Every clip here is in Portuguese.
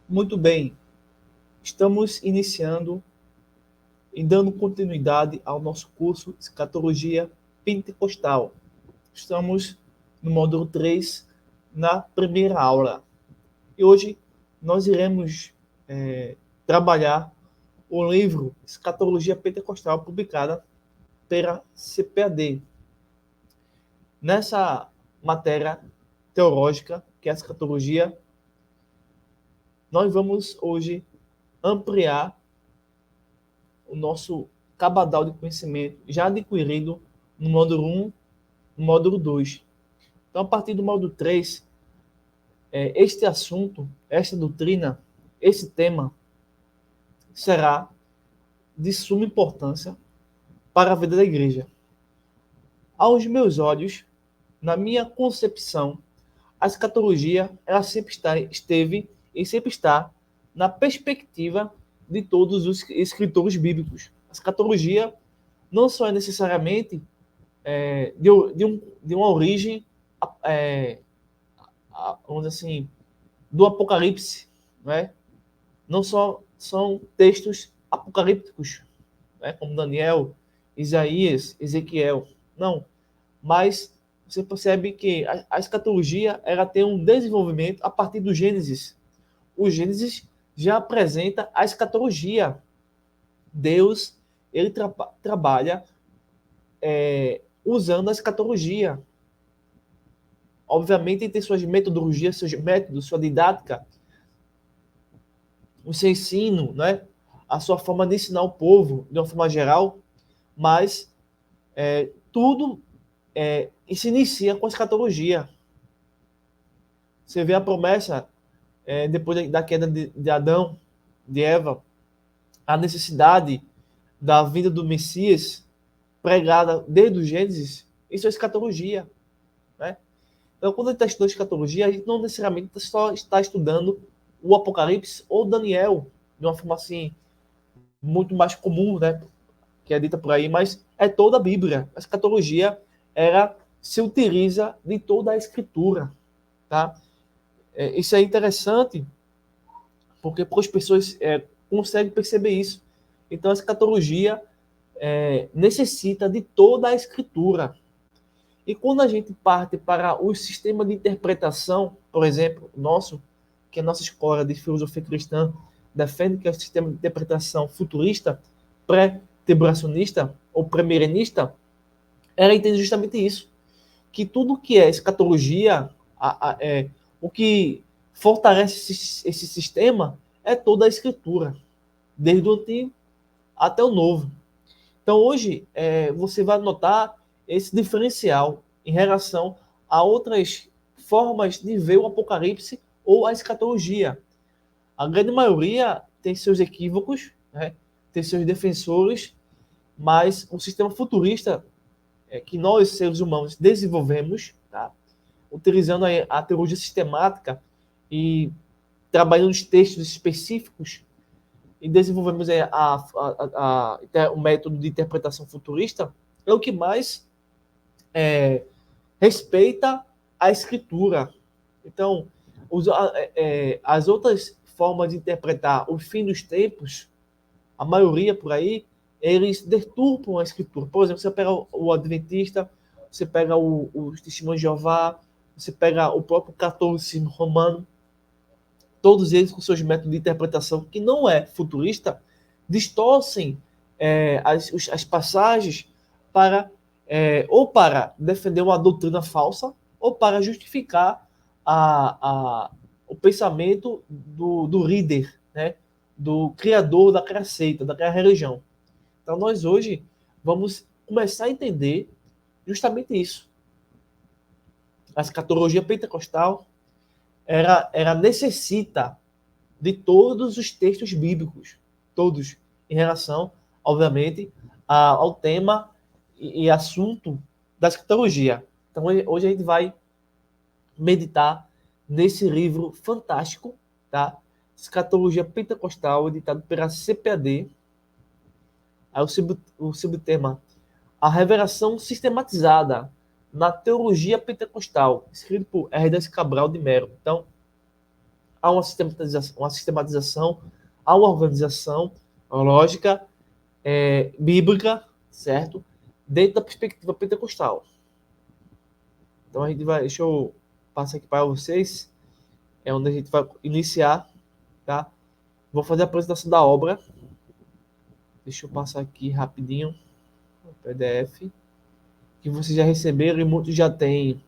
Muito bem, estamos iniciando e dando continuidade ao nosso curso de Escatologia Pentecostal. Estamos no módulo 3, na primeira aula. E hoje nós iremos trabalhar o livro Escatologia Pentecostal, publicada pela CPAD. Nessa matéria teológica, que é a escatologia, nós vamos hoje ampliar o nosso cabadal de conhecimento já adquirido no módulo 1, no módulo 2. Então, a partir do módulo 3, este assunto, esta doutrina, esse tema será de suma importância para a vida da igreja. Aos meus olhos, na minha concepção, a escatologia ela esteve e sempre está na perspectiva de todos os escritores bíblicos. A escatologia não só é necessariamente de uma origem, é, vamos dizer assim, do Apocalipse, né? Não só são textos apocalípticos, né? Como Daniel, Isaías, Ezequiel, não. Mas você percebe que a escatologia ela tem um desenvolvimento a partir do Gênesis. O Gênesis já apresenta a escatologia. Deus ele trabalha usando a escatologia. Obviamente, tem suas metodologias, seus métodos, sua didática, o seu ensino, né? A sua forma de ensinar o povo, de uma forma geral, mas tudo se inicia com a escatologia. Você vê a promessa, depois da queda de Adão, de Eva, a necessidade da vinda do Messias, pregada desde o Gênesis, isso é escatologia, né? Então, quando a gente está estudando escatologia, a gente não necessariamente só está estudando o Apocalipse ou Daniel, de uma forma assim, muito mais comum, né? Que é dita por aí, mas é toda a Bíblia. A escatologia ela se utiliza de toda a Escritura, tá? Isso é interessante porque poucas pessoas conseguem perceber isso. Então, a escatologia necessita de toda a Escritura. E quando a gente parte para o sistema de interpretação, por exemplo, nosso, que é a nossa escola de filosofia cristã defende que é o sistema de interpretação futurista, pré-tribulacionista ou pré-milenista, ela entende justamente isso, que tudo que é escatologia, o que fortalece esse sistema é toda a escritura, desde o Antigo até o Novo. Então, hoje, você vai notar esse diferencial em relação a outras formas de ver o Apocalipse ou a escatologia. A grande maioria tem seus equívocos, né? Tem seus defensores, mas o sistema futurista que nós, seres humanos, desenvolvemos, tá? Utilizando a teologia sistemática e trabalhando os textos específicos, e desenvolvemos o método de interpretação futurista, é o que mais respeita a escritura. Então, as outras formas de interpretar o fim dos tempos, a maioria por aí, eles deturpam a escritura. Por exemplo, você pega o Adventista, você pega o Testemunho de Jeová, você pega o próprio catolicismo romano, todos eles com seus métodos de interpretação, que não é futurista, distorcem as passagens para ou para defender uma doutrina falsa ou para justificar o pensamento do líder, né? Do criador daquela seita, daquela religião. Então, nós hoje vamos começar a entender justamente isso. A escatologia pentecostal ela necessita de todos os textos bíblicos, todos, em relação, obviamente, ao tema e assunto da escatologia. Então, hoje a gente vai meditar nesse livro fantástico, tá? Escatologia Pentecostal, editado pela CPAD. Aí o subtema: A Revelação Sistematizada na Teologia Pentecostal, escrito por Herdes Cabral de Melo. Então, há uma sistematização, há uma organização lógica, bíblica, certo? Dentro da perspectiva pentecostal. Então a gente vai, deixa eu passar aqui para vocês, é onde a gente vai iniciar, tá? Vou fazer a apresentação da obra. Deixa eu passar aqui rapidinho o PDF que vocês já receberam e muitos já têm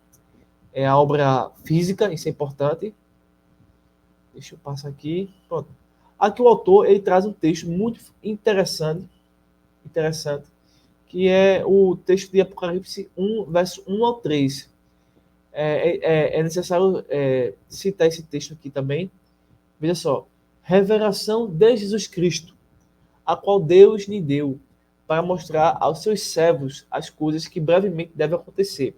a obra física, isso é importante. Deixa eu passar aqui. Pronto. Aqui o autor ele traz um texto muito interessante, que é o texto de Apocalipse 1, verso 1 ao 3. É necessário citar esse texto aqui também. Veja só. Revelação de Jesus Cristo, a qual Deus lhe deu, para mostrar aos seus servos as coisas que brevemente devem acontecer.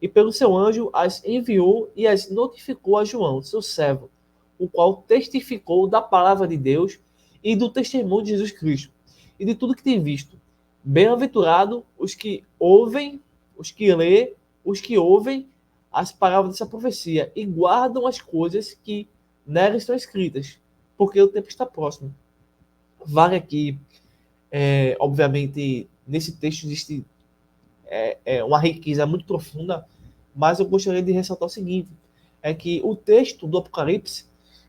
E pelo seu anjo as enviou e as notificou a João, seu servo, o qual testificou da palavra de Deus e do testemunho de Jesus Cristo, e de tudo que tem visto. Bem-aventurado os que ouvem, os que lê, os que ouvem as palavras dessa profecia e guardam as coisas que nela estão escritas, porque o tempo está próximo. Vale aqui, obviamente, nesse texto existe uma riqueza muito profunda, mas eu gostaria de ressaltar o seguinte, é que o texto do Apocalipse,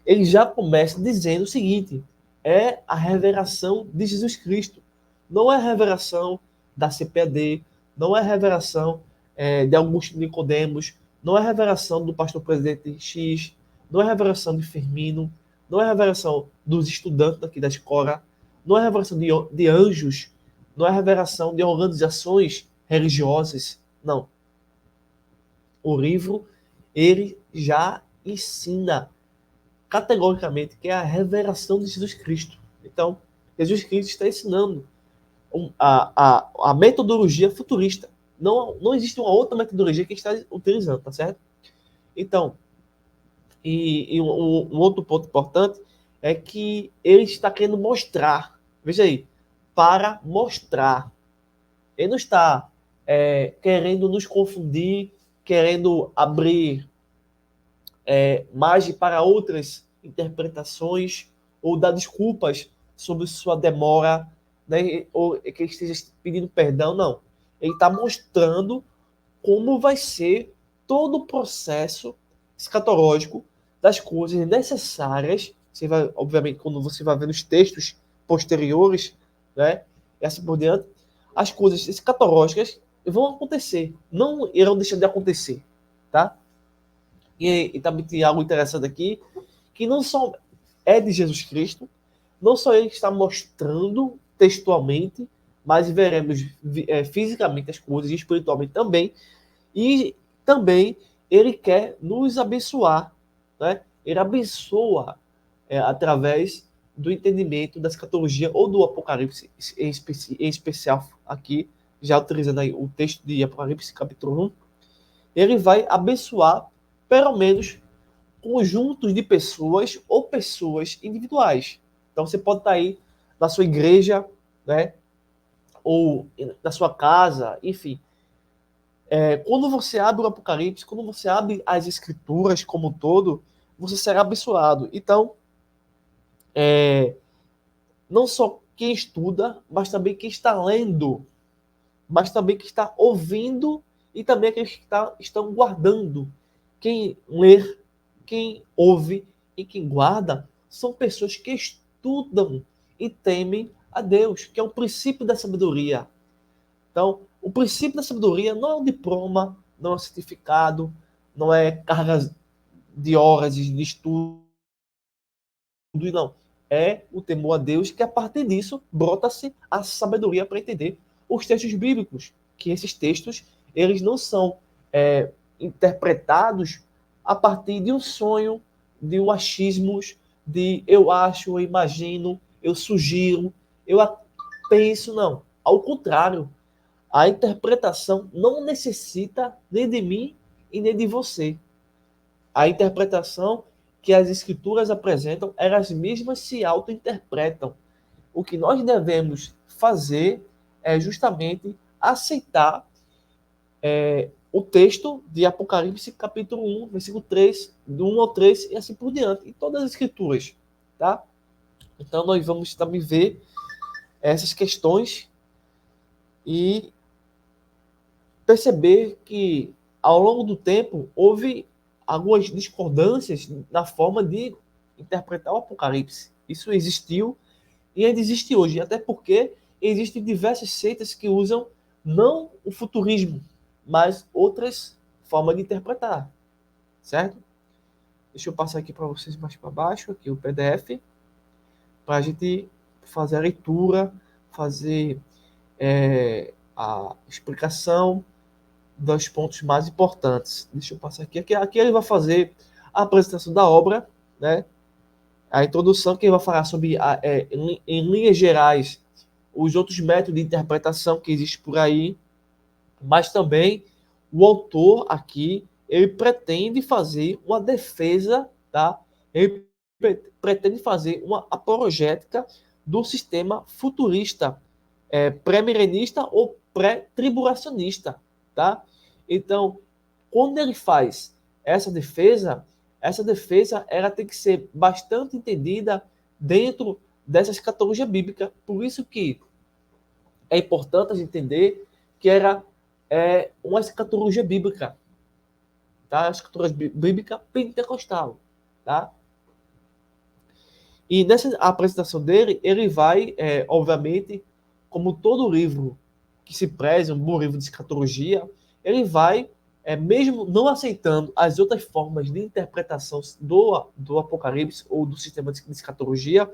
ele já começa dizendo o seguinte, é a revelação de Jesus Cristo, não é a revelação da CPAD, não é a revelação de Augusto Nicodemos, não é a revelação do pastor presidente X, não é a revelação de Firmino, não é a revelação dos estudantes aqui da escola, não é a revelação de anjos, não é a revelação de organizações religiosas, não. O livro, ele já ensina categoricamente que é a revelação de Jesus Cristo. Então, Jesus Cristo está ensinando a metodologia futurista. Não existe uma outra metodologia que está utilizando, tá certo? Então, um outro ponto importante é que ele está querendo mostrar, veja aí, para mostrar. Ele não está querendo nos confundir, querendo abrir margem para outras interpretações ou dar desculpas sobre sua demora, né, ou que ele esteja pedindo perdão, não. Ele está mostrando como vai ser todo o processo escatológico das coisas necessárias. Você vai, obviamente, quando você vai ver os textos posteriores, né, e assim por diante, as coisas escatológicas vão acontecer, não irão deixar de acontecer, tá? E também tem algo interessante aqui, que não só é de Jesus Cristo, não só ele está mostrando textualmente, mas veremos fisicamente as coisas, e espiritualmente também, e também ele quer nos abençoar, né? Ele abençoa através do entendimento da escatologia ou do Apocalipse, em especial aqui, já utilizando aí o texto de Apocalipse capítulo 1, ele vai abençoar pelo menos conjuntos de pessoas ou pessoas individuais. Então você pode estar aí na sua igreja, né? Ou na sua casa, enfim. Quando você abre o Apocalipse, quando você abre as escrituras como um todo, você será abençoado. Então, não só quem estuda, mas também quem está lendo, mas também quem está ouvindo e também aqueles que estão guardando. Quem lê, quem ouve e quem guarda são pessoas que estudam e temem a Deus, que é o princípio da sabedoria. Então, o princípio da sabedoria não é um diploma, não é um certificado, não é cargas de horas de estudo, não. É o temor a Deus, que a partir disso brota-se a sabedoria para entender os textos bíblicos, que esses textos eles não são interpretados a partir de um sonho, de um achismos, de eu acho, eu imagino, eu sugiro, eu penso, não. Ao contrário, a interpretação não necessita nem de mim e nem de você. A interpretação que as escrituras apresentam, elas mesmas se auto-interpretam. O que nós devemos fazer é justamente aceitar o texto de Apocalipse, capítulo 1, versículo 3, do 1 ao 3, e assim por diante, em todas as escrituras, tá? Então, nós vamos também ver essas questões e perceber que, ao longo do tempo, houve algumas discordâncias na forma de interpretar o Apocalipse. Isso existiu e ainda existe hoje, até porque existem diversas seitas que usam não o futurismo, mas outras formas de interpretar, certo? Deixa eu passar aqui para vocês mais para baixo, aqui o PDF, para a gente fazer a leitura, fazer a explicação dos pontos mais importantes. Deixa eu passar aqui. Aqui ele vai fazer a apresentação da obra, né? A introdução, que ele vai falar sobre, em linhas gerais, os outros métodos de interpretação que existem por aí, mas também o autor aqui, ele pretende fazer uma defesa, tá? Ele pretende fazer uma apologética do sistema futurista, pré-milenista ou pré-tribulacionista, tá? Então, quando ele faz essa defesa ela tem que ser bastante entendida dentro dessa escatologia bíblica. Por isso que é importante a gente entender que era uma escatologia bíblica, tá? A escatologia bíblica pentecostal, tá? E nessa apresentação dele, ele vai, obviamente, como todo livro que se preze, um bom livro de escatologia, ele vai, mesmo não aceitando as outras formas de interpretação do Apocalipse ou do sistema de escatologia,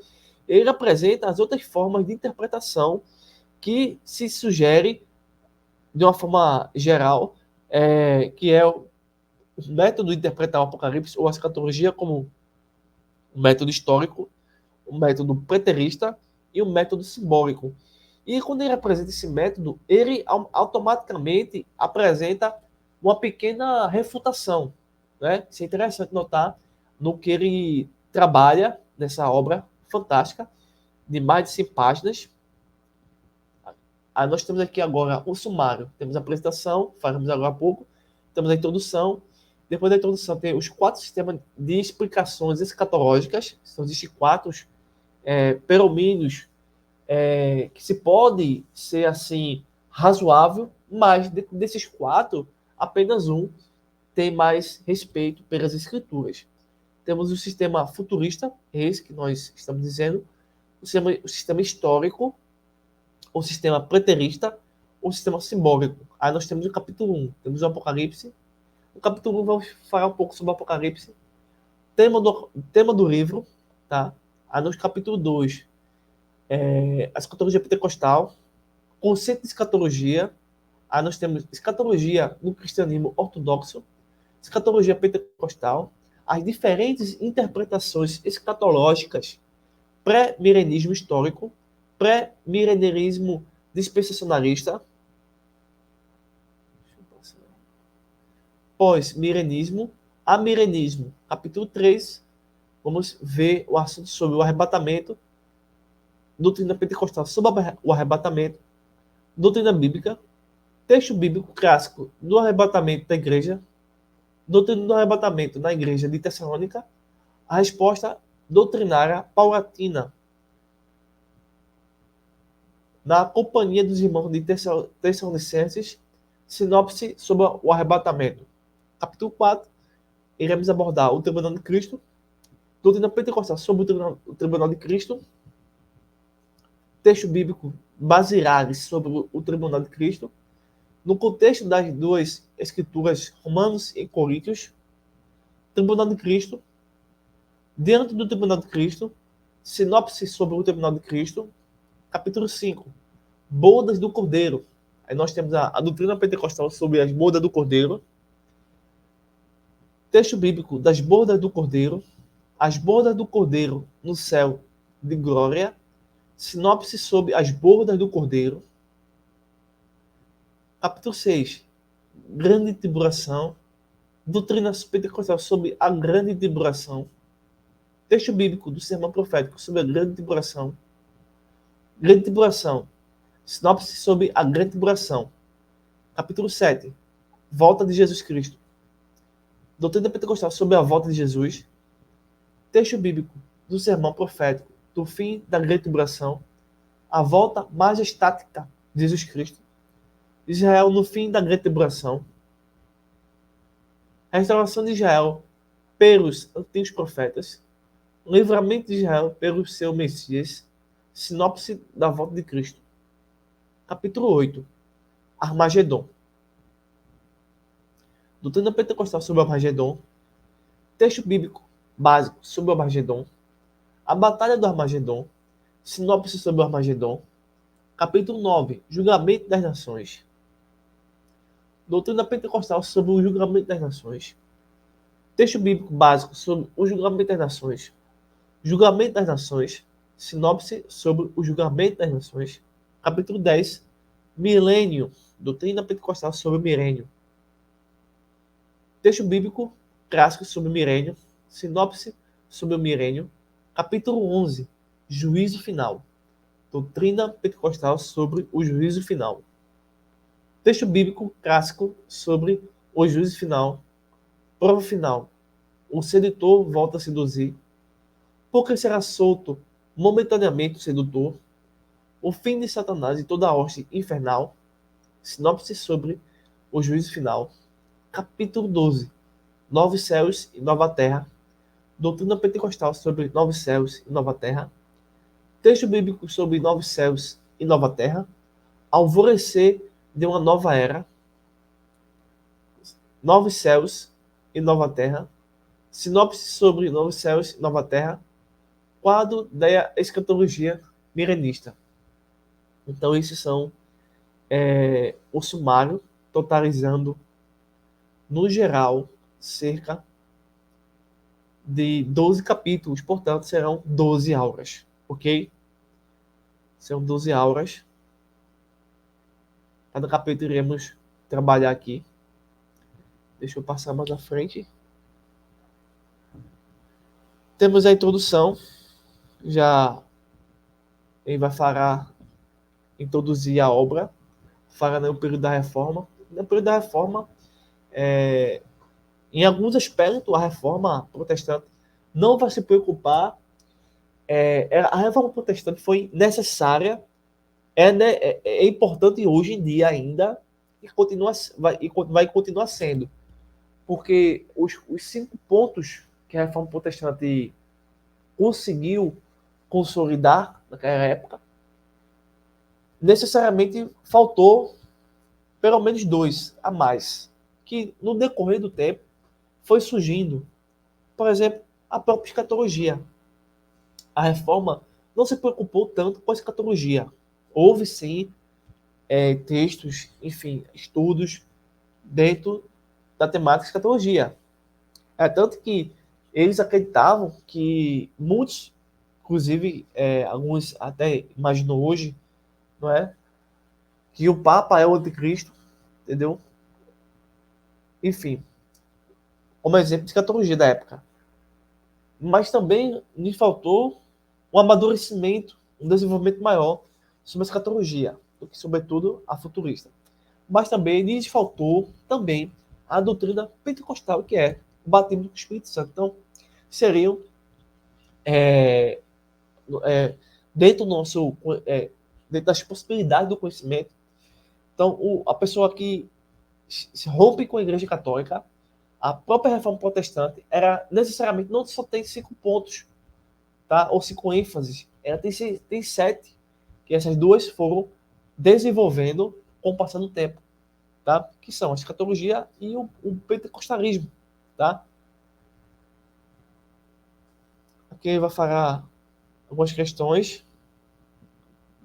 ele apresenta as outras formas de interpretação que se sugere, de uma forma geral, que é o método de interpretar o Apocalipse ou a escatologia como um método histórico, um método preterista e um método simbólico. E quando ele apresenta esse método, ele automaticamente apresenta uma pequena refutação, né? Isso é interessante notar no que ele trabalha nessa obra fantástica, de mais de 100 páginas. Aí nós temos aqui agora o sumário. Temos a apresentação, falamos agora há pouco. Temos a introdução. Depois da introdução tem os 4 sistemas de explicações escatológicas. Então, existem 4 peromínios que se pode ser assim razoável, mas desses 4, apenas um tem mais respeito pelas escrituras. Temos o sistema futurista, esse que nós estamos dizendo, o sistema histórico, o sistema preterista, o sistema simbólico. Aí nós temos o capítulo 1, temos o Apocalipse. No capítulo 1 vamos falar um pouco sobre o Apocalipse, tema do livro, tá? Aí no capítulo 2, a escatologia pentecostal, conceito de escatologia. Aí nós temos escatologia no cristianismo ortodoxo, escatologia pentecostal, as diferentes interpretações escatológicas, pré-milenismo histórico, pré-milenarismo dispensacionalista, pós-milenismo, amilenismo. Capítulo 3, vamos ver o assunto sobre o arrebatamento, doutrina pentecostal sobre o arrebatamento, doutrina bíblica, texto bíblico clássico do arrebatamento da igreja, doutrina do arrebatamento na igreja de Tessalônica, a resposta doutrinária paulatina na companhia dos irmãos de Tessalonicenses, sinopse sobre o arrebatamento. Capítulo 4, iremos abordar o tribunal de Cristo, doutrina pentecostal sobre o tribunal de Cristo, texto bíblico baseados sobre o tribunal de Cristo, no contexto das duas escrituras, Romanos e Coríntios, tribunal de Cristo, diante do tribunal de Cristo, sinopse sobre o tribunal de Cristo, capítulo 5, bodas do Cordeiro. Aí nós temos a doutrina pentecostal sobre as bodas do Cordeiro, texto bíblico das bodas do Cordeiro, as bodas do Cordeiro no céu de glória, sinopse sobre as bodas do Cordeiro, capítulo 6, grande tribulação, doutrina pentecostal sobre a grande tribulação, texto bíblico do sermão profético sobre a grande tribulação, sinopse sobre a grande tribulação, capítulo 7, volta de Jesus Cristo. Doutrina pentecostal sobre a volta de Jesus. Texto bíblico do sermão profético do fim da grande tribulação, a volta majestática de Jesus Cristo, Israel no fim da grande tribulação, a restauração de Israel pelos antigos profetas, o livramento de Israel pelo seu Messias, sinopse da volta de Cristo. Capítulo 8. Armagedon. Doutrina pentecostal sobre o Armagedon. Texto bíblico básico sobre o Armagedon. A batalha do Armagedon. Sinopse sobre o Armagedon. Capítulo 9. Julgamento das nações. Doutrina pentecostal sobre o julgamento das nações. Texto bíblico básico sobre o julgamento das nações. Julgamento das nações. Sinopse sobre o julgamento das nações. Capítulo 10. Milênio. Doutrina pentecostal sobre o milênio. Texto bíblico clássico sobre o milênio. Sinopse sobre o milênio. Capítulo 11. Juízo final. Doutrina pentecostal sobre o juízo final. Texto bíblico clássico sobre o juízo final. Prova final. O sedutor volta a seduzir. Porque será solto momentaneamente o sedutor. O fim de Satanás e toda a hoste infernal. Sinopse sobre o juízo final. Capítulo 12. Novos céus e nova terra. Doutrina pentecostal sobre novos céus e nova terra. Texto bíblico sobre novos céus e nova terra. Alvorecer de uma nova era. Novos céus e nova terra. Sinopse sobre novos céus e nova terra. Quadro da escatologia milenista. Então, esses são o sumário, totalizando, no geral, cerca de 12 capítulos. Portanto, serão 12 aulas. Ok? São 12 aulas. Cada capítulo iremos trabalhar aqui. Deixa eu passar mais à frente. Temos a introdução. Já ele vai falar, introduzir a obra, falar no período da Reforma. No período da Reforma, em alguns aspectos, a Reforma protestante não vai se preocupar. A Reforma protestante foi necessária, é importante hoje em dia ainda, e vai continuar sendo. Porque os 5 pontos que a Reforma protestante conseguiu consolidar naquela época, necessariamente faltou pelo menos 2 a mais, que no decorrer do tempo foi surgindo. Por exemplo, a própria escatologia. A Reforma não se preocupou tanto com a escatologia. Houve sim textos, enfim, estudos dentro da temática escatologia. Tanto que eles acreditavam que muitos, inclusive alguns até imaginam hoje, não é, que o Papa é o anticristo, entendeu? Enfim, como exemplo de escatologia da época. Mas também lhe faltou um amadurecimento, um desenvolvimento maior sobre a escatologia, do que, sobretudo, a futurista. Mas também lhes faltou também a doutrina pentecostal, que é o batismo do Espírito Santo. Então, seriam dentro do nosso dentro das possibilidades do conhecimento. Então, a pessoa que se rompe com a Igreja Católica, a própria Reforma Protestante era necessariamente não só tem 5 pontos, tá? Ou 5 ênfases, ela tem 7, que essas 2 foram desenvolvendo com o passar do tempo, tá? Que são a escatologia e o pentecostalismo, tá? Aqui vai falar algumas questões,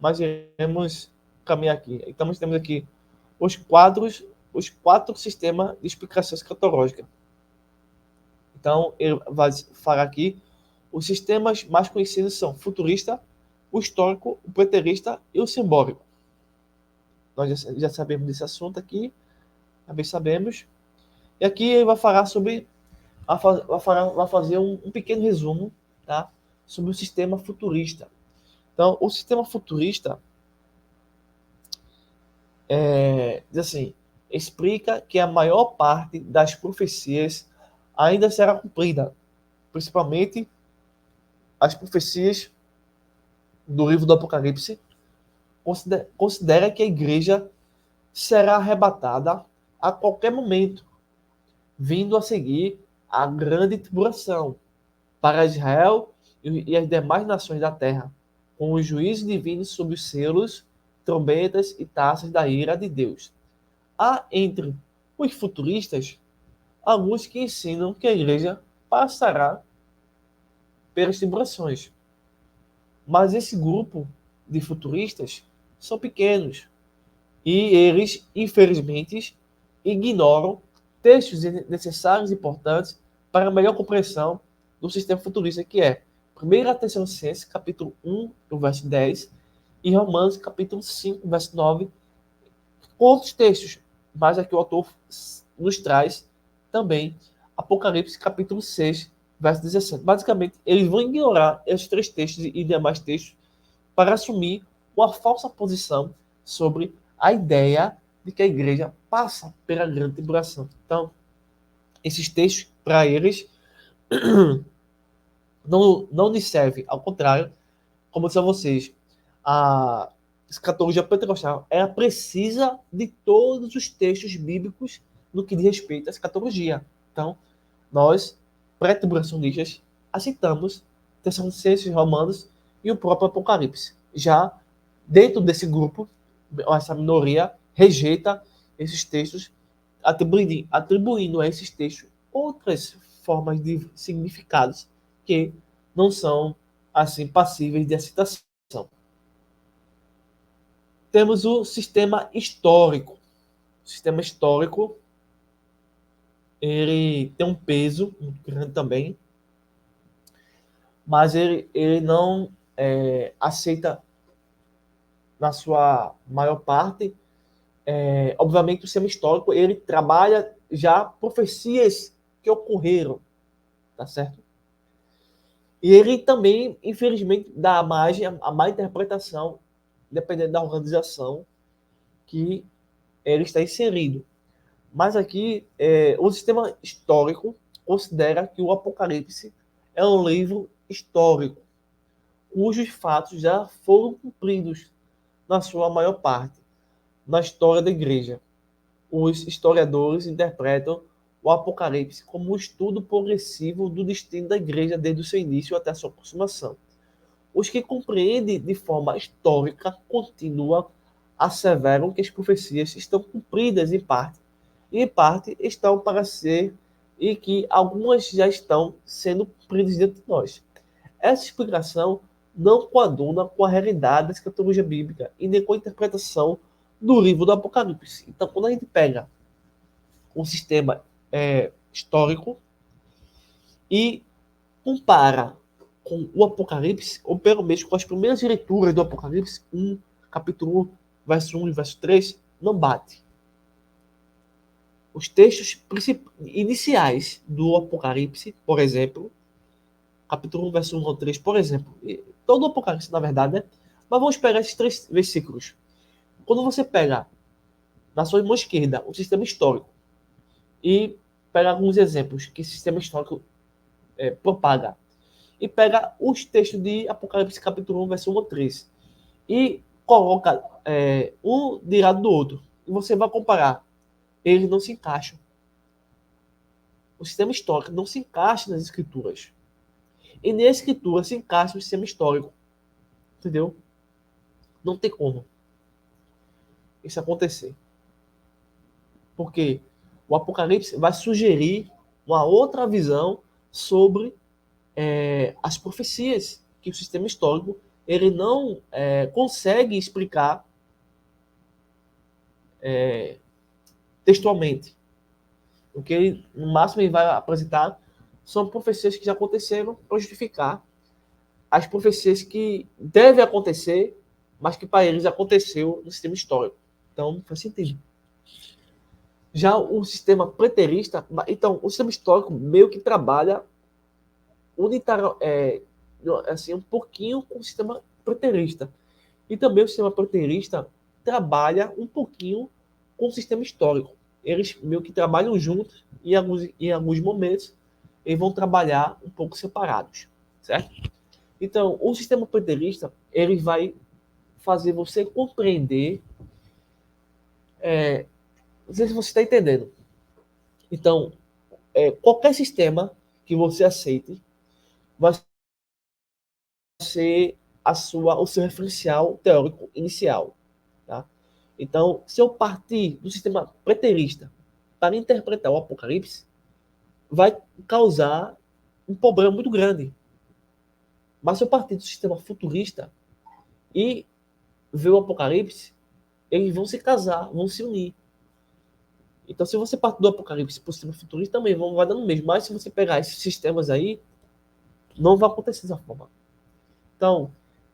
mas iremos caminhar aqui. Então, nós temos aqui os 4 sistemas de explicação escatológica. Então, ele vai falar aqui, os sistemas mais conhecidos são o futurista, o histórico, o preterista e o simbólico. Nós já sabemos desse assunto aqui, também sabemos. E aqui ele vai falar sobre, vai fazer um pequeno resumo, tá, sobre o sistema futurista. Então, o sistema futurista diz assim, explica que a maior parte das profecias ainda será cumprida, principalmente as profecias do livro do Apocalipse. Considera que a igreja será arrebatada a qualquer momento, vindo a seguir a grande tribulação para Israel e as demais nações da terra, com os juízos divinos sobre os selos, trombetas e taças da ira de Deus. Há entre os futuristas alguns que ensinam que a igreja passará pelas tribulações. Mas esse grupo de futuristas são pequenos e eles, infelizmente, ignoram textos necessários e importantes para a melhor compreensão do sistema futurista, que é 1 Tessalonicenses, capítulo 1, verso 10, e Romanos, capítulo 5, verso 9, com outros textos, mas aqui o autor nos traz também Apocalipse, capítulo 6, verso 17. Basicamente, eles vão ignorar esses três textos e demais textos para assumir uma falsa posição sobre a ideia de que a igreja passa pela grande tribulação. Então, esses textos, para eles, não lhes servem. Ao contrário, como eu disse a vocês, a escatologia pentecostal ela precisa de todos os textos bíblicos no que diz respeito à escatologia. Então, nós, pré-tribulacionistas, aceitamos Tessalonicenses, Romanos e o próprio Apocalipse. Já dentro desse grupo, essa minoria rejeita esses textos, atribuindo a esses textos outras formas de significados que não são assim passíveis de aceitação. Temos o sistema histórico. O sistema histórico ele tem um peso muito grande também, mas ele não aceita, na sua maior parte, obviamente o sistema histórico ele trabalha já profecias que ocorreram, tá certo? E ele também, infelizmente, dá margem a má interpretação, dependendo da organização que ele está inserido. Mas aqui, o sistema histórico considera que o Apocalipse é um livro histórico, cujos fatos já foram cumpridos, na sua maior parte, na história da igreja. Os historiadores interpretam o Apocalipse como um estudo progressivo do destino da igreja desde o seu início até a sua consumação. Os que compreendem de forma histórica contínua asseveram que as profecias estão cumpridas em parte, e em parte estão para ser, e que algumas já estão sendo cumpridas dentro de nós. Essa explicação não coaduna com a realidade da escatologia bíblica e nem com a interpretação do livro do Apocalipse. Então, quando a gente pega um sistema histórico e compara com o Apocalipse, ou pelo menos com as primeiras leituras do Apocalipse, capítulo 1, verso 1 e verso 3, não bate. Os textos iniciais do Apocalipse, por exemplo, capítulo 1, verso 1 ao 3, por exemplo, todo o Apocalipse, na verdade, né? Mas vamos pegar esses três versículos. Quando você pega na sua mão esquerda o sistema histórico e pega alguns exemplos que esse sistema histórico propaga, e pega os textos de Apocalipse capítulo 1, verso 1 ao 3, e coloca um de lado do outro, e você vai comparar, eles não se encaixam. O sistema histórico não se encaixa nas escrituras. E nem a escritura se encaixa no sistema histórico. Entendeu? Não tem como isso acontecer. Porque o Apocalipse vai sugerir uma outra visão sobre as profecias que o sistema histórico ele não consegue explicar textualmente. O que ele, no máximo ele vai apresentar são profecias que já aconteceram para justificar as profecias que devem acontecer, mas que para eles aconteceu no sistema histórico. Então, não faz sentido. Já o sistema preterista, então, o sistema histórico meio que trabalha assim, um pouquinho com o sistema preterista. E também o sistema preterista trabalha um pouquinho com o sistema histórico. eles meio que trabalham juntos e em alguns momentos eles vão trabalhar um pouco separados, certo? Então, o sistema preterista, ele vai fazer você compreender, não sei se você está entendendo. Então, qualquer sistema que você aceite vai ser o seu referencial teórico inicial, tá? Então, se eu partir do sistema preterista para interpretar o Apocalipse, vai causar um problema muito grande. Mas se eu partir do sistema futurista e ver o Apocalipse, eles vão se casar, vão se unir. Então, se você partir do Apocalipse para o sistema futurista, também vai dando mesmo. Mas se você pegar esses sistemas aí, não vai acontecer dessa forma. Então,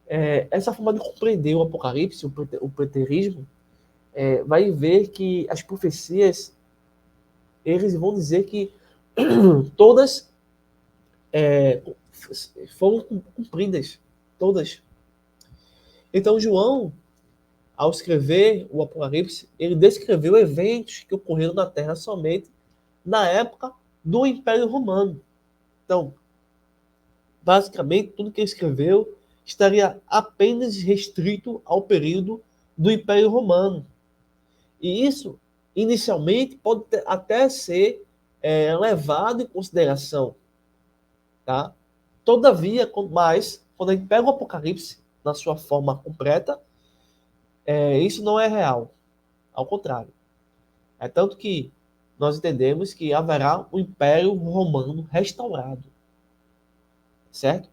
essa forma de compreender o Apocalipse, o preterismo, vai ver que as profecias, eles vão dizer que todas foram cumpridas. Todas. Então, João, ao escrever o Apocalipse, ele descreveu eventos que ocorreram na Terra somente na época do Império Romano. Então, basicamente, tudo que ele escreveu estaria apenas restrito ao período do Império Romano. E isso, inicialmente, pode até ser levado em consideração. Tá? Todavia, quando a gente pega o Apocalipse na sua forma completa, isso não é real. Ao contrário. É tanto que nós entendemos que haverá um Império Romano restaurado. Certo?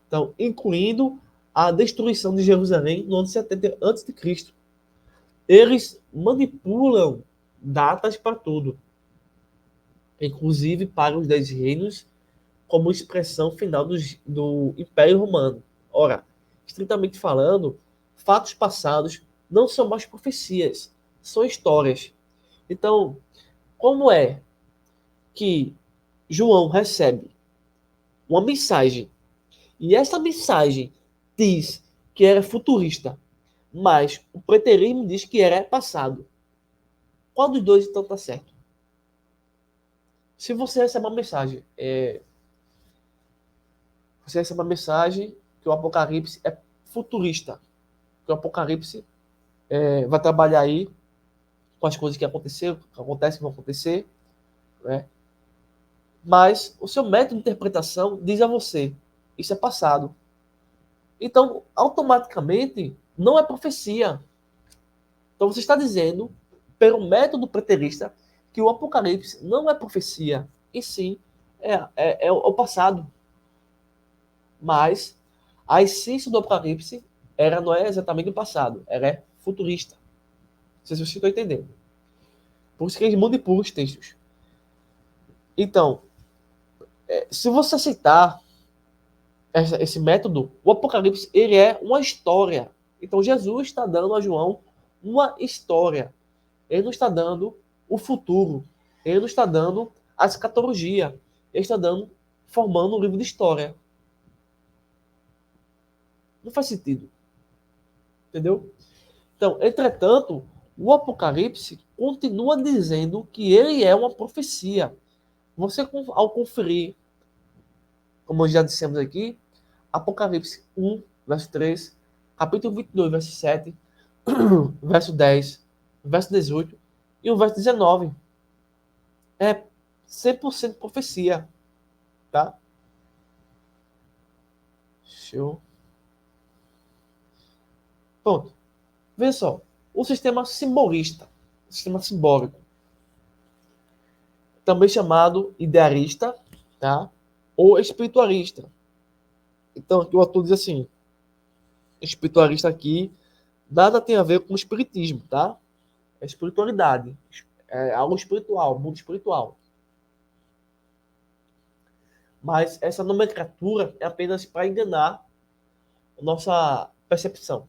Então, incluindo a destruição de Jerusalém no ano 70 a.C. Eles manipulam datas para tudo, inclusive para os 10 reinos, como expressão final do Império Romano. Ora, estritamente falando, fatos passados não são mais profecias, são histórias. Então, como é que João recebe uma mensagem e essa mensagem diz que era futurista, mas o preterismo diz que era passado? Qual dos dois então está certo? Se você recebe uma mensagem, você recebe uma mensagem que o Apocalipse é futurista, que o Apocalipse vai trabalhar aí com as coisas que aconteceram, que acontecem, que vão acontecer, né? Mas o seu método de interpretação diz a você, isso é passado. Então, automaticamente, não é profecia. Então, você está dizendo, pelo método preterista, que o Apocalipse não é profecia, e sim é o passado. Mas a essência do Apocalipse não é exatamente o passado, ela é futurista. Não sei se você está entendendo. Por isso que eles manipulam os textos. Então, se você aceitar esse método, o Apocalipse ele é uma história. Então, Jesus está dando a João uma história. Ele não está dando o futuro. Ele não está dando a escatologia. Ele está formando um livro de história. Não faz sentido. Entendeu? Então, entretanto, o Apocalipse continua dizendo que ele é uma profecia. Você, ao conferir, como já dissemos aqui, Apocalipse 1, verso 3, capítulo 22, verso 7, verso 10, verso 18 e o verso 19. É 100% profecia, tá? Show. Pronto. Veja só. O sistema simbolista, o sistema simbólico, também chamado idealista, tá? Ou espiritualista. Então, aqui o autor diz assim, espiritualista aqui, nada tem a ver com espiritismo, tá? É espiritualidade. É algo espiritual, mundo espiritual. Mas essa nomenclatura é apenas para enganar a nossa percepção.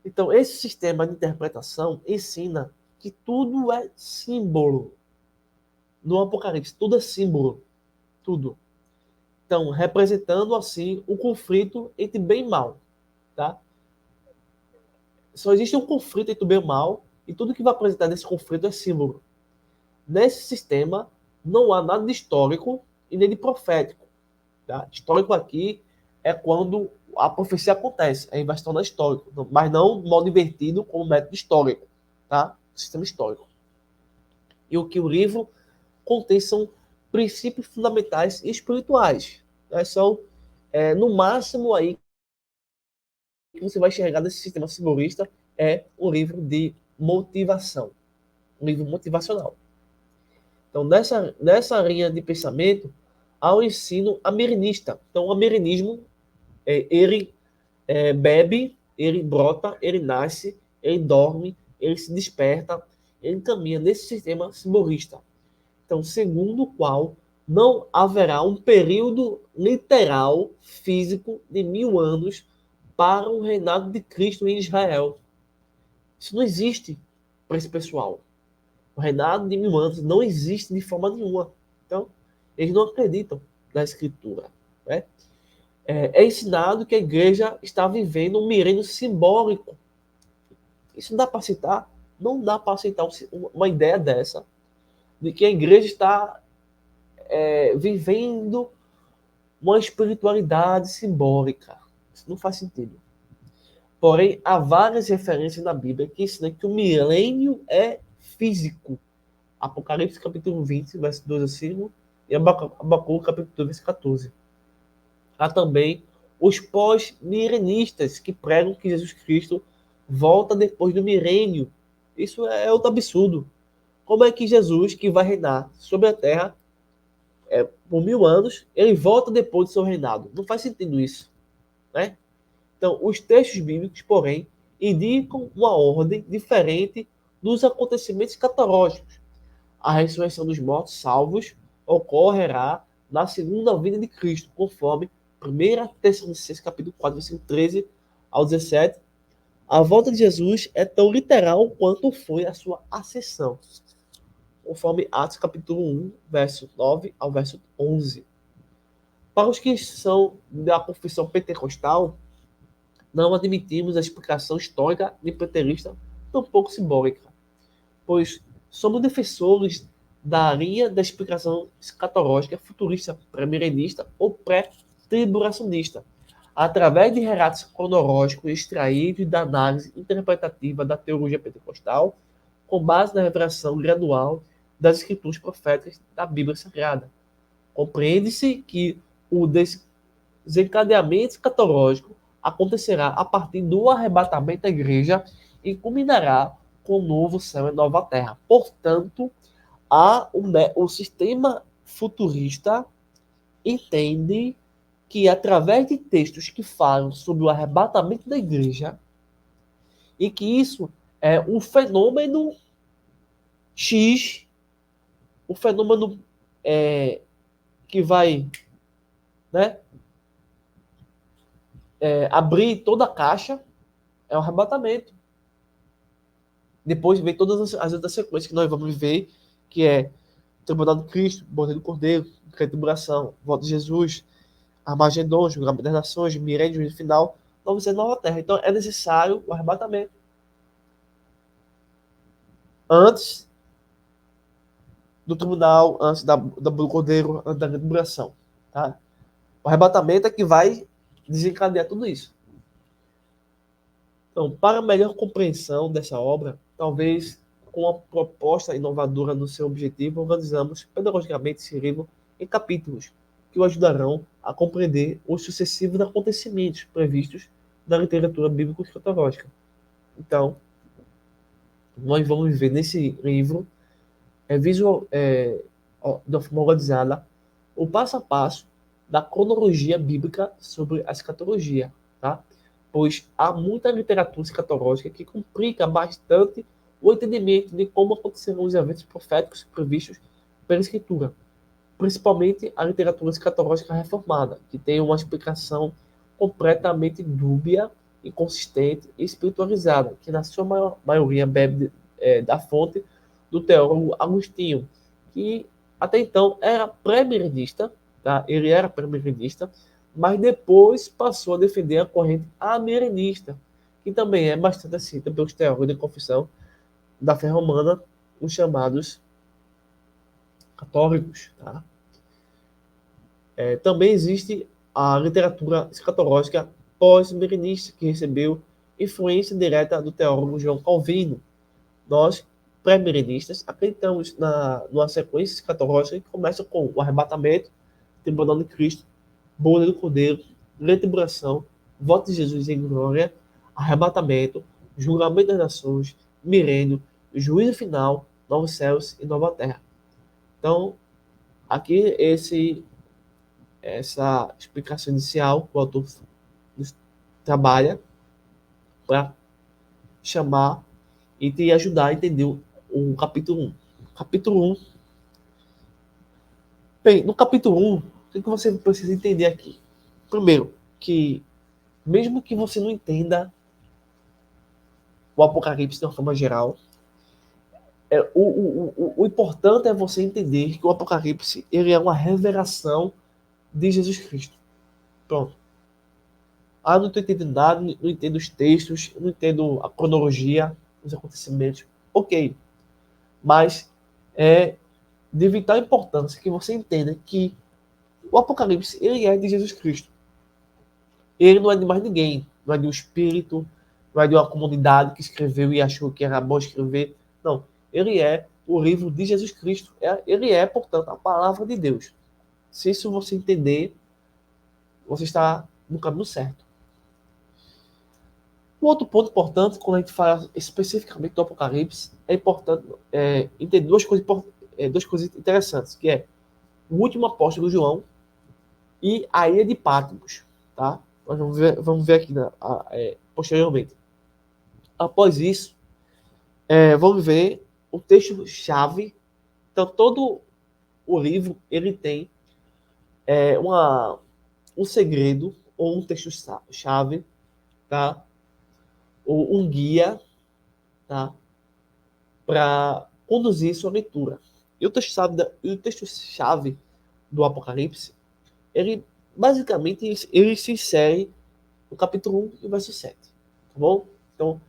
Então, esse sistema de interpretação ensina que tudo é símbolo. No Apocalipse, tudo é símbolo. Tudo. Então, representando assim o conflito entre bem e mal. Tá? Só existe um conflito entre o bem e o mal E tudo que vai apresentar nesse conflito é símbolo. Nesse sistema, não há nada de histórico e nem de profético. Tá? Histórico aqui é quando a profecia acontece, aí vai se tornar histórico, mas não modo invertido como método histórico, tá? Sistema histórico. E o que o livro contém são princípios fundamentais e espirituais. Né? São, no máximo, aí que você vai enxergar desse sistema simbolista é um livro de motivação, um livro motivacional. Então, nessa linha de pensamento, há o ensino amirinista. Então, o amirinismo, ele bebe, ele brota, ele nasce, ele dorme, ele se desperta, ele caminha nesse sistema simbolista. Então, segundo o qual não haverá um período literal, físico, de 1000 anos para o reinado de Cristo em Israel. Isso não existe para esse pessoal. O reinado de 1000 anos não existe de forma nenhuma. Então, eles não acreditam na Escritura. Né? É ensinado que a igreja está vivendo um milênio simbólico. Isso dá para citar? Não dá para citar uma ideia dessa, de que a igreja está vivendo uma espiritualidade simbólica. Isso não faz sentido. Porém, há várias referências na Bíblia que ensinam que o milênio é físico. Apocalipse capítulo 20, verso 2 a 5, e Abacuque capítulo 2, verso 14. Há também os pós-milenistas que pregam que Jesus Cristo volta depois do milênio. Isso é outro absurdo. Como é que Jesus, que vai reinar sobre a terra por 1000 anos, ele volta depois do seu reinado? Não faz sentido isso. Né? Então, os textos bíblicos, porém, indicam uma ordem diferente dos acontecimentos escatológicos. A ressurreição dos mortos salvos ocorrerá na segunda vinda de Cristo, conforme 1 Tessalonicenses capítulo 4, versículo 13 ao 17. A volta de Jesus é tão literal quanto foi a sua ascensão, conforme Atos capítulo 1, verso 9 ao verso 11. Para os que são da confissão pentecostal, não admitimos a explicação histórica nem preterista, tampouco simbólica, pois somos defensores da linha da explicação escatológica futurista pré-milenista ou pré-tribulacionista, através de relatos cronológicos extraídos da análise interpretativa da teologia pentecostal, com base na revelação gradual das escrituras proféticas da Bíblia Sagrada. Compreende-se que o desencadeamento escatológico acontecerá a partir do arrebatamento da igreja e culminará com o novo céu e nova terra. Portanto, o sistema futurista entende que, através de textos que falam sobre o arrebatamento da igreja, e que isso é um fenômeno X, o fenômeno que vai, né, abrir toda a caixa, é o arrebatamento. Depois vem todas as outras sequências que nós vamos ver, que é o tribunal de Cristo, o morrer do Cordeiro, a tribulação, volta de Jesus, Armagedon, julgamento das nações, milênio, juízo final, nova ser nova terra. Então é necessário o arrebatamento. Antes do tribunal, antes do Cordeiro, antes da tribulação. Tá? O arrebatamento é que vai desencadear tudo isso. Então, para melhor compreensão dessa obra, talvez com a proposta inovadora no seu objetivo, organizamos pedagogicamente esse livro em capítulos que o ajudarão a compreender os sucessivos acontecimentos previstos na literatura bíblico-escatológica. Então, nós vamos ver nesse livro, de uma forma organizada, o passo a passo da cronologia bíblica sobre a escatologia, tá? Pois há muita literatura escatológica que complica bastante o entendimento de como acontecerão os eventos proféticos previstos pela Escritura, principalmente a literatura escatológica reformada, que tem uma explicação completamente dúbia, inconsistente e espiritualizada, que na sua maioria bebe da fonte do teólogo Agostinho, que até então era pré-milenista, tá? Ele era pré-milenista, mas depois passou a defender a corrente amilenista, que também é bastante aceita pelos teólogos de confissão da fé romana, os chamados católicos. Tá? Também existe a literatura escatológica pós-milenista, que recebeu influência direta do teólogo João Calvino. Nós, pré-milenistas, acreditamos numa sequência escatológica que começa com o arrebatamento, tribunal de Cristo, boda do Cordeiro, grande tribulação, volta de Jesus em glória, arrebatamento, julgamento das nações, milênio, juízo final, novos céus e nova terra. Então, aqui essa explicação inicial que o autor trabalha para chamar e te ajudar a entender o capítulo 1. Capítulo 1. Bem, no capítulo 1, o que você precisa entender aqui? Primeiro, que mesmo que você não entenda o Apocalipse de uma forma geral, o importante é você entender que o Apocalipse ele é uma revelação de Jesus Cristo. Pronto. Ah, não estou entendendo nada, não entendo os textos, não entendo a cronologia, os acontecimentos. Ok. Mas é de vital importância que você entenda que o Apocalipse ele é de Jesus Cristo. Ele não é de mais ninguém. Não é de um espírito, não é de uma comunidade que escreveu e achou que era bom escrever. Não. Ele é o livro de Jesus Cristo. Ele é, portanto, a palavra de Deus. Se isso você entender, você está no caminho certo. Um outro ponto importante, quando a gente fala especificamente do Apocalipse, é importante entender duas coisas interessantes, que é o último apóstolo João e a ilha de Patmos. Tá? Nós vamos ver aqui posteriormente. Após isso, vamos ver o texto-chave. Então, todo o livro ele tem um segredo ou um texto-chave, tá? Ou um guia, tá? Para conduzir sua leitura. E o texto-chave do Apocalipse, ele basicamente ele se insere no capítulo 1 e verso 7. Tá bom? Então,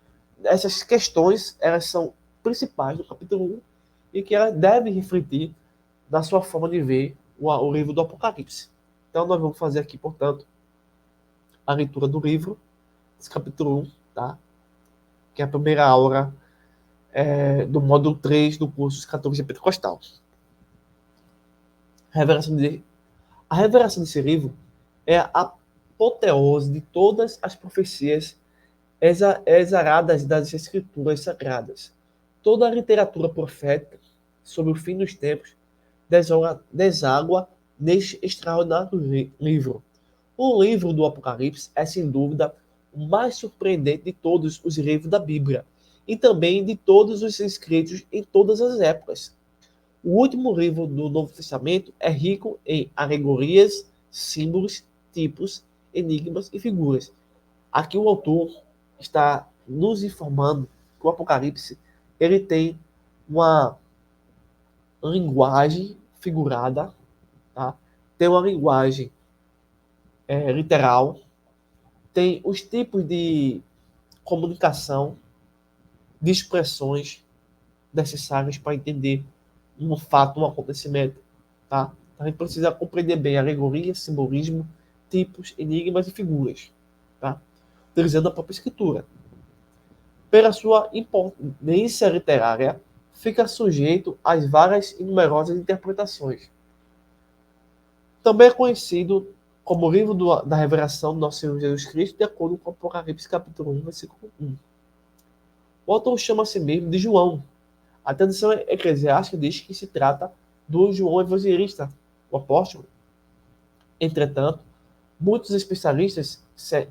essas questões, elas são principais do capítulo 1 e que elas devem refletir na sua forma de ver o livro do Apocalipse. Então, nós vamos fazer aqui, portanto, a leitura do livro, desse capítulo 1, tá? Que é a primeira aula do módulo 3 do curso Escatologia Pentecostal. A revelação desse livro é a apoteose de todas as profecias exaradas das Escrituras Sagradas. Toda a literatura profética sobre o fim dos tempos deságua neste extraordinário livro. O livro do Apocalipse é, sem dúvida, o mais surpreendente de todos os livros da Bíblia e também de todos os escritos em todas as épocas. O último livro do Novo Testamento é rico em alegorias, símbolos, tipos, enigmas e figuras. Aqui o autor está nos informando que o Apocalipse ele tem uma linguagem figurada, tá? Tem uma linguagem literal, tem os tipos de comunicação, de expressões necessárias para entender um fato, um acontecimento, tá? A gente precisa compreender bem alegoria, simbolismo, tipos, enigmas e figuras, tá? Utilizando a própria escritura. Pela sua importância literária, fica sujeito às várias e numerosas interpretações. Também é conhecido como o livro da revelação do nosso Senhor Jesus Cristo, de acordo com Apocalipse capítulo 1, versículo 1. O autor chama a si mesmo de João. A tradução eclesiástica diz que se trata do João Evangelista, o apóstolo. Entretanto, muitos especialistas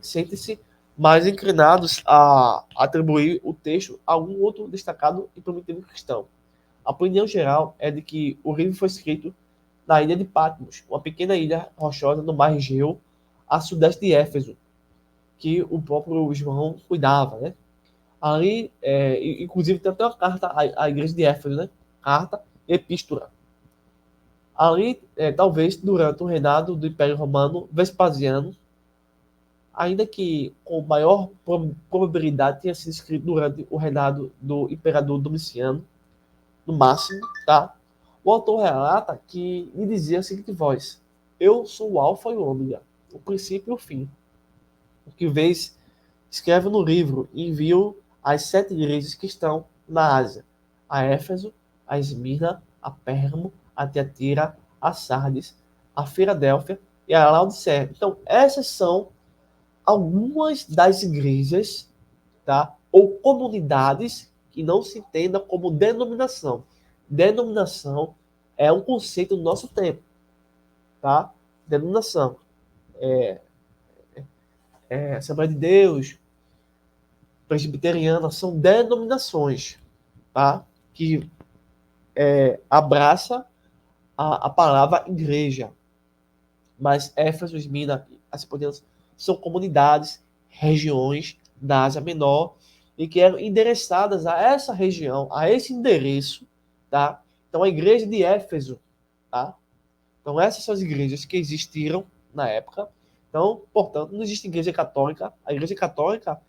sentem-se mais inclinados a atribuir o texto a algum outro destacado e primitivo cristão. A opinião geral é de que o livro foi escrito na ilha de Patmos, uma pequena ilha rochosa no mar Egeu, a sudeste de Éfeso, que o próprio João cuidava, né? Ali, inclusive, tem até uma carta à igreja de Éfeso, né? Carta e epístola. Ali, talvez, durante o reinado do Império Romano, Vespasiano, ainda que com maior probabilidade tenha sido escrito durante o reinado do imperador Domiciano, no máximo, tá? O autor relata que lhe dizia a seguinte voz: eu sou o alfa e o ômega, o princípio e o fim. O que vês, escreve no livro e envio às 7 igrejas que estão na Ásia: a Éfeso, a Esmirna, a Pérgamo, a Tiatira, a Sardes, a Filadélfia e a Laodiceia. Então, essas são algumas das igrejas, tá? Ou comunidades que não se entenda como denominação. Denominação é um conceito do nosso tempo, tá? Denominação. Assembleia de Deus, presbiteriana, são denominações, tá? Que abraça a palavra igreja. Mas Éfeso, Esmirna, assim por diante, são comunidades, regiões da Ásia Menor e que eram endereçadas a essa região, a esse endereço, tá? Então a igreja de Éfeso, tá? Então essas são as igrejas que existiram na época. Então, portanto, não existe igreja católica. A igreja católica,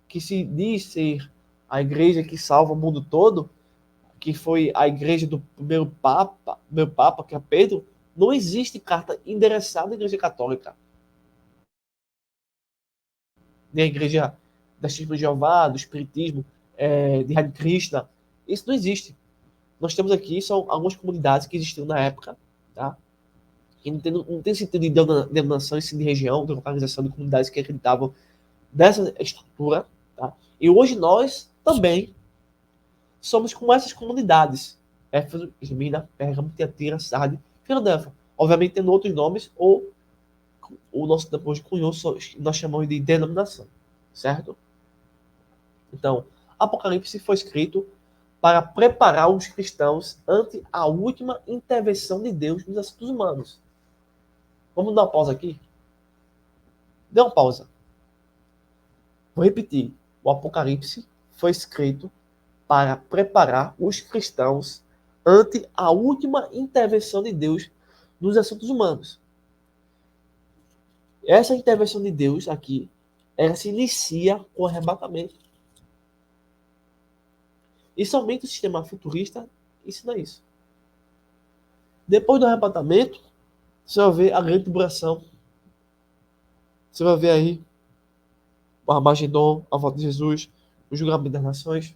que se diz ser a igreja que salva o mundo todo, que foi a igreja do primeiro papa, que é Pedro, não existe carta endereçada à igreja católica. Nem a igreja da Testemunha de Jeová, do Espiritismo, de Hare Krishna. Isso não existe. Nós temos aqui, são algumas comunidades que existiam na época, tá? E não tem sentido de denominação, sim de região, de localização de comunidades que acreditavam dessa estrutura, tá? E hoje nós também somos como essas comunidades. Éfeso, Esmirna, Pérgamo, Tiatira, Sardes, Filadélfia. Obviamente tendo outros nomes, ou o nosso depois de cunhou, nós chamamos de denominação. Certo? Então, Apocalipse foi escrito para preparar os cristãos ante a última intervenção de Deus nos assuntos humanos. Vamos dar uma pausa aqui? Dê uma pausa. Vou repetir. O Apocalipse foi escrito para preparar os cristãos ante a última intervenção de Deus nos assuntos humanos. Essa intervenção de Deus aqui, ela se inicia com o arrebatamento. E somente o sistema futurista ensina isso. Depois do arrebatamento, você vai ver a grande tribulação. Você vai ver aí o Armagedon, a volta de Jesus, o julgamento das nações.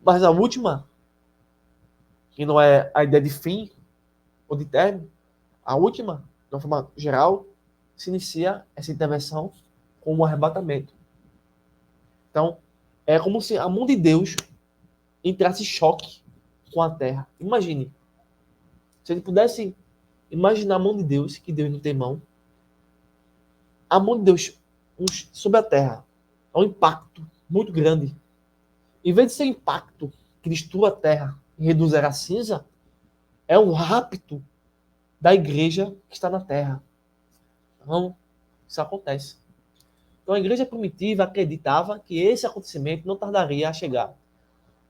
Mas a última, que não é a ideia de fim ou de término, a última, de uma forma geral, se inicia essa intervenção com o arrebatamento. Então, é como se a mão de Deus entrasse em choque com a terra. Imagine, se ele pudesse imaginar a mão de Deus, que Deus não tem mão, a mão de Deus sobre a terra é um impacto muito grande. Em vez de ser impacto que destrua a terra e reduzir a cinza, é um rapto da igreja que está na terra. Então, isso acontece. Então, a igreja primitiva acreditava que esse acontecimento não tardaria a chegar.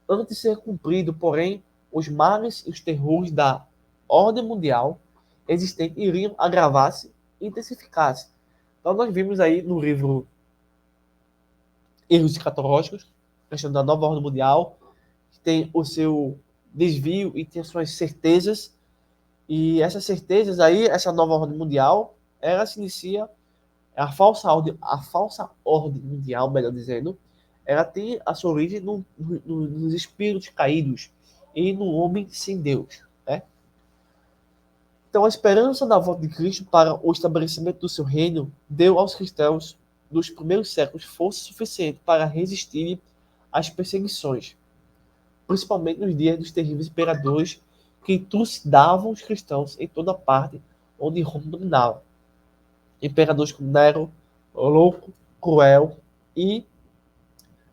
Antes de ser cumprido, porém, os males e os terrores da ordem mundial existente iriam agravar-se e intensificar-se. Então, nós vimos aí no livro Erros Escatológicos, questão da nova ordem mundial, que tem o seu desvio e tem as suas certezas. E essas certezas aí, essa nova ordem mundial, ela se inicia, a falsa ordem mundial, melhor dizendo, ela tem a sua origem nos espíritos caídos e no homem sem Deus, né? Então, a esperança da volta de Cristo para o estabelecimento do seu reino deu aos cristãos dos primeiros séculos força suficiente para resistirem às perseguições, principalmente nos dias dos terríveis imperadores que trucidavam os cristãos em toda parte onde Roma dominava. Imperadores como Nero, louco, cruel e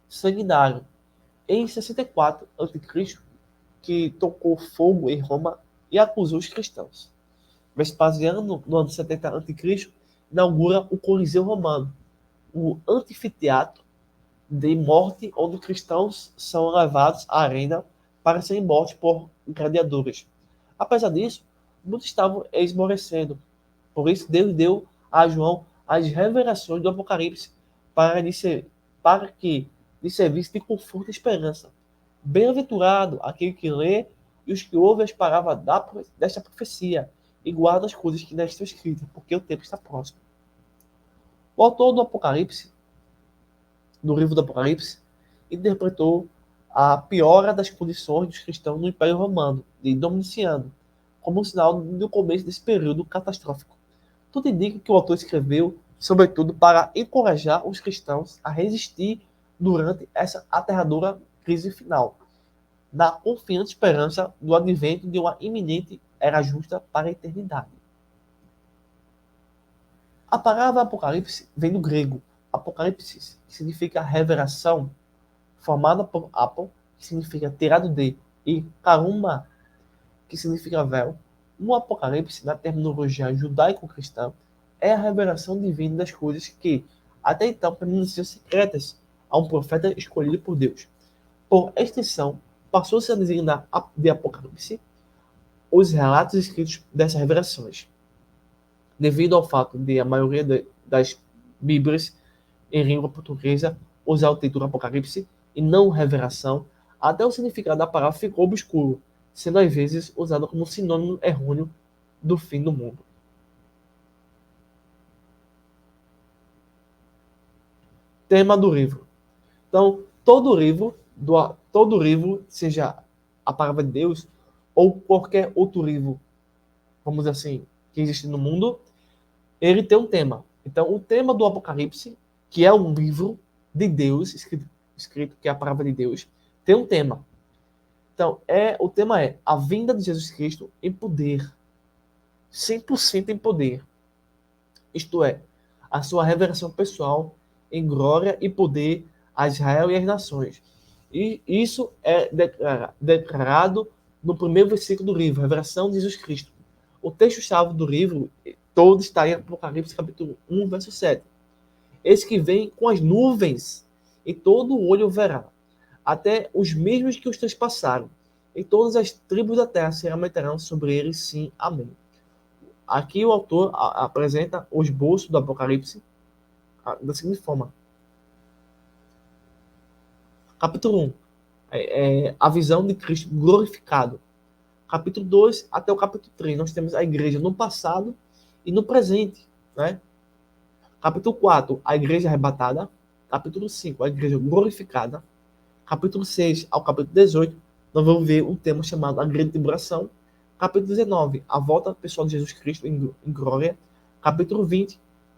sanguinário. Em 64 a.C., que tocou fogo em Roma e acusou os cristãos. Vespasiano, no ano 70 a.C., inaugura o Coliseu Romano, o anfiteatro de morte onde cristãos são levados à arena para serem mortos por gladiadores. Apesar disso, muitos estavam esmorecendo. Por isso, Deus deu a João as revelações do Apocalipse para que lhe servisse de conforto e esperança. Bem-aventurado aquele que lê e os que ouvem as palavras desta profecia e guardam as coisas que nelas estão escritas, porque o tempo está próximo. O autor do Apocalipse, do livro do Apocalipse, interpretou a piora das condições dos cristãos no Império Romano, de Domiciano, como um sinal do começo desse período catastrófico. Tudo indica que o autor escreveu, sobretudo, para encorajar os cristãos a resistir durante essa aterradora crise final, na confiante esperança do advento de uma iminente era justa para a eternidade. A palavra Apocalipse vem do grego Apocalipsis, que significa revelação, formada por apo, que significa tirado de, e karuma, que significa véu. No Apocalipse, na terminologia judaico-cristã, é a revelação divina das coisas que, até então, permaneciam secretas a um profeta escolhido por Deus. Por extensão, passou-se a designar de Apocalipse os relatos escritos dessas revelações, devido ao fato de a maioria das Bíblias em língua portuguesa usar o título Apocalipse e não revelação, até o significado da palavra ficou obscuro, sendo às vezes usado como sinônimo errôneo do fim do mundo. Tema do livro. Então, todo livro, seja a palavra de Deus ou qualquer outro livro, vamos dizer assim, que existe no mundo, ele tem um tema. Então, o tema do Apocalipse, que é um livro de Deus, escrito que é a palavra de Deus, tem um tema. Então, o tema é a vinda de Jesus Cristo em poder. 100% em poder. Isto é, a sua revelação pessoal em glória e poder a Israel e às nações. E isso é declarado no primeiro versículo do livro, Revelação de Jesus Cristo. O texto-chave do livro todo está em Apocalipse capítulo 1, verso 7. Esse que vem com as nuvens, e todo o olho verá, até os mesmos que os transpassaram, e todas as tribos da terra se lamentarão sobre eles, sim, amém. Aqui o autor apresenta o esboço do Apocalipse da seguinte forma. Capítulo 1, a visão de Cristo glorificado. Capítulo 2 até o capítulo 3, nós temos a igreja no passado e no presente, né? Capítulo 4, a igreja arrebatada. Capítulo 5, a igreja glorificada. Capítulo 6 ao capítulo 18, nós vamos ver um tema chamado a grande tribulação. Capítulo 19, a volta pessoal de Jesus Cristo em glória. Capítulo 20,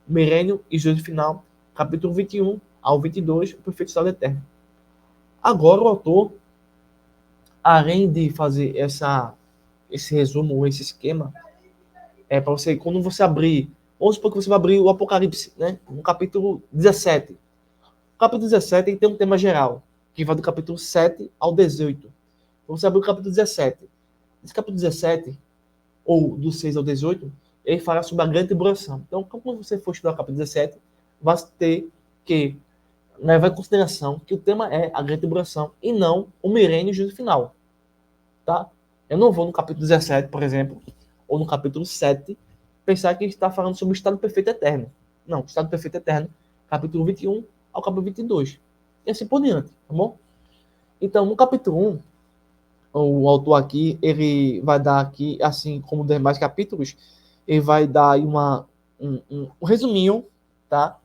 o milênio e juízo final. Capítulo 21 ao 22, o perfeito estado eterno. Agora o autor, além de fazer esse resumo ou esse esquema, para você, quando você abrir, vamos supor que você vai abrir o Apocalipse, né? No capítulo 17. O capítulo 17 tem um tema geral, que vai do capítulo 7 ao 18. Você abrir o capítulo 17. Esse capítulo 17, ou do 6 ao 18, ele fala sobre a grande tribulação. Então, quando você for estudar o capítulo 17, vai ter que levar em consideração que o tema é a grande tribulação e não o milênio e o juízo final. Tá? Eu não vou no capítulo 17, por exemplo, ou no capítulo 7, pensar que está falando sobre o estado perfeito eterno. Não, o estado perfeito eterno, capítulo 21 ao capítulo 22. E assim por diante, tá bom? Então, no capítulo 1, o autor aqui, ele vai dar aqui, assim como os demais capítulos, ele vai dar aí um resuminho, tá?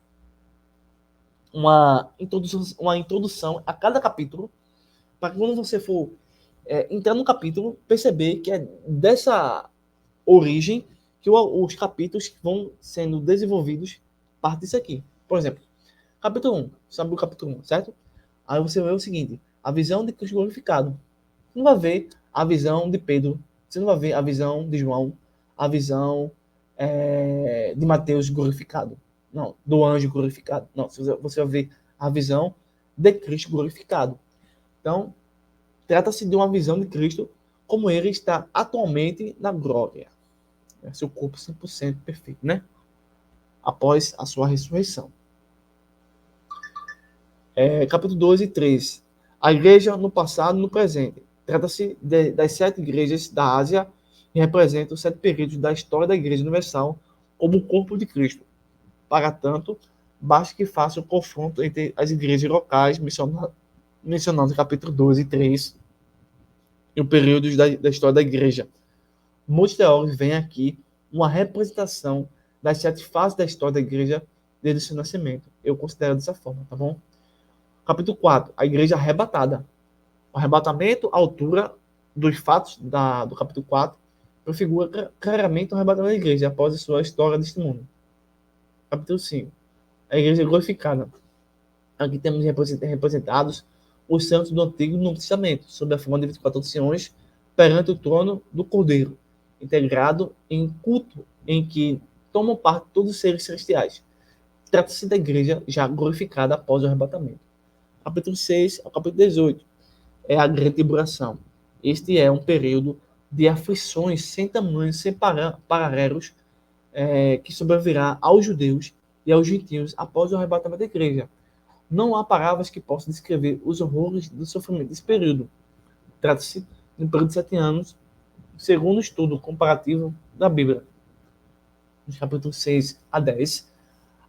Uma introdução a cada capítulo, para que quando você for entrar no capítulo, perceber que é dessa origem que os capítulos vão sendo desenvolvidos a partir disso aqui. Por exemplo, capítulo 1, sabe o capítulo 1, certo? Aí você vê o seguinte, a visão de Cristo glorificado. Você não vai ver a visão de Pedro, você não vai ver a visão de João, a visão de Mateus glorificado. Não, do anjo glorificado. Não, você vai ver a visão de Cristo glorificado. Então, trata-se de uma visão de Cristo como ele está atualmente na glória. Seu corpo 100% perfeito, né? Após a sua ressurreição. Capítulo 2 e 3. A igreja no passado e no presente. Trata-se das 7 igrejas da Ásia e representa os 7 períodos da história da Igreja Universal como o corpo de Cristo. Para tanto, basta que faça o confronto entre as igrejas locais mencionadas no capítulo 12 e 3 e o período da história da igreja. Muitos teólogos veem aqui uma representação das 7 fases da história da igreja desde o seu nascimento. Eu considero dessa forma, tá bom? Capítulo 4, a igreja arrebatada. O arrebatamento, a altura dos fatos do capítulo 4, prefigura claramente o arrebatamento da igreja após a sua história deste mundo. Capítulo 5, a igreja glorificada. Aqui temos representados os santos do Antigo e Novo Testamento, sob a forma de 24 anciões, perante o trono do Cordeiro, integrado em culto em que tomam parte todos os seres celestiais. Trata-se da igreja já glorificada após o arrebatamento. Capítulo 6 ao capítulo 18 é a grande tribulação. Este é um período de aflições sem tamanho, sem paralelos, que sobrevirá aos judeus e aos gentios após o arrebatamento da igreja. Não há palavras que possam descrever os horrores do sofrimento desse período. Trata-se de um período de 7 anos, segundo o estudo comparativo da Bíblia. Nos capítulos 6 a 10,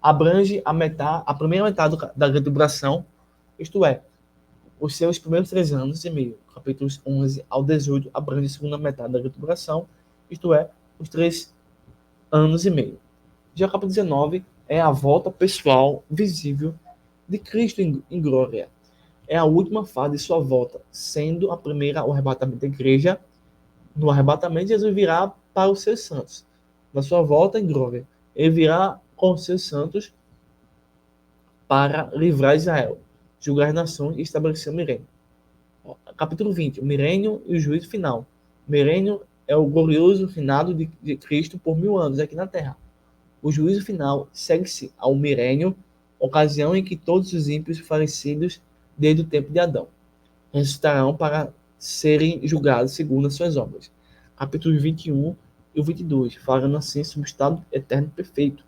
abrange a primeira metade da grande tribulação, isto é, os seus primeiros 3 anos e meio. Capítulos 11 ao 18 abrange a segunda metade da grande tribulação, isto é, os 3 anos e meio. Já o capítulo 19 é a volta pessoal visível de Cristo em glória. É a última fase de sua volta, sendo a primeira o arrebatamento da igreja. No arrebatamento, Jesus virá para os seus santos. Na sua volta em glória, ele virá com os seus santos para livrar Israel, julgar as nações e estabelecer o milênio. Capítulo 20, o milênio e o juízo final. O milênio é o glorioso reinado de Cristo por 1000 anos aqui na Terra. O juízo final segue-se ao milênio, ocasião em que todos os ímpios falecidos desde o tempo de Adão ressuscitarão para serem julgados segundo as suas obras. Capítulos 21 e o 22, falando assim sobre o estado eterno perfeito.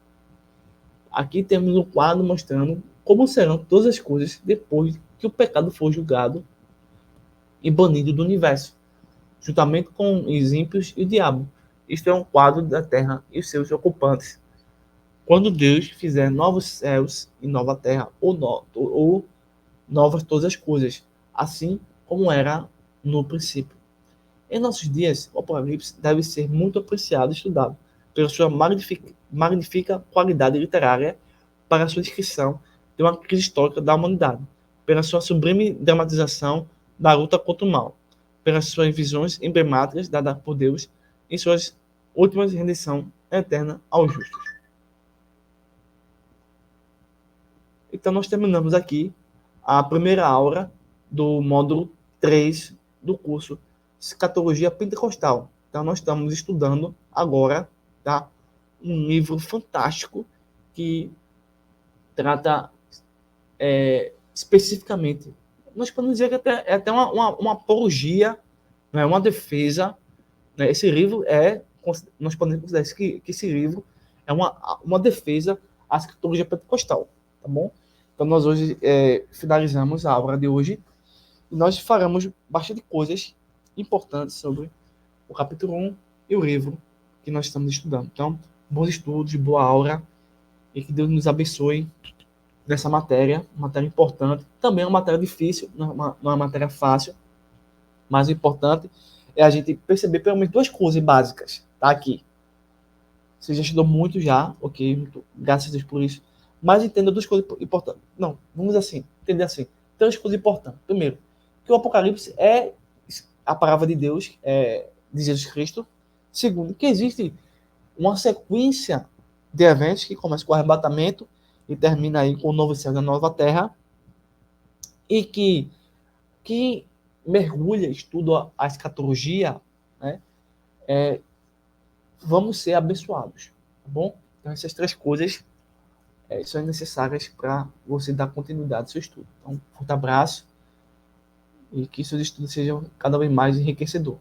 Aqui temos um quadro mostrando como serão todas as coisas depois que o pecado for julgado e banido do universo, juntamente com os ímpios e o diabo. Isto é um quadro da terra e os seus ocupantes. Quando Deus fizer novos céus e nova terra, ou novas todas as coisas, assim como era no princípio. Em nossos dias, o Apocalipse deve ser muito apreciado e estudado pela sua magnífica qualidade literária para a sua descrição de uma crise histórica da humanidade, pela sua sublime dramatização da luta contra o mal, pelas suas visões emblemáticas dadas por Deus em suas últimas rendição eterna aos justos. Então, nós terminamos aqui a primeira aula do módulo 3 do curso Escatologia Pentecostal. Então, nós estamos estudando agora, tá, um livro fantástico que trata especificamente, nós podemos dizer que é até uma apologia, né, uma defesa. Né, esse livro nós podemos considerar que esse livro é uma defesa à escatologia pentecostal, tá bom? Então, nós hoje finalizamos a aula de hoje e nós faremos bastante coisas importantes sobre o capítulo 1 e o livro que nós estamos estudando. Então, bons estudos, boa aula e que Deus nos abençoe nessa matéria importante. Também é uma matéria difícil, não é uma matéria fácil, mas o importante é a gente perceber pelo menos 2 coisas básicas, tá aqui. Você já estudou muito já, ok? Muito, graças a Deus por isso. Mas entenda 2 coisas importantes. Não, vamos assim, entender assim. 3 coisas importantes. Primeiro, que o Apocalipse é a palavra de Deus, de Jesus Cristo. Segundo, que existe uma sequência de eventos que começa com o arrebatamento e termina aí com o novo céu e a nova terra. E que mergulha, estuda a escatologia, né? Vamos ser abençoados, tá bom? Então, essas 3 coisas são necessárias para você dar continuidade ao seu estudo. Então, um forte abraço e que seus estudos sejam cada vez mais enriquecedores.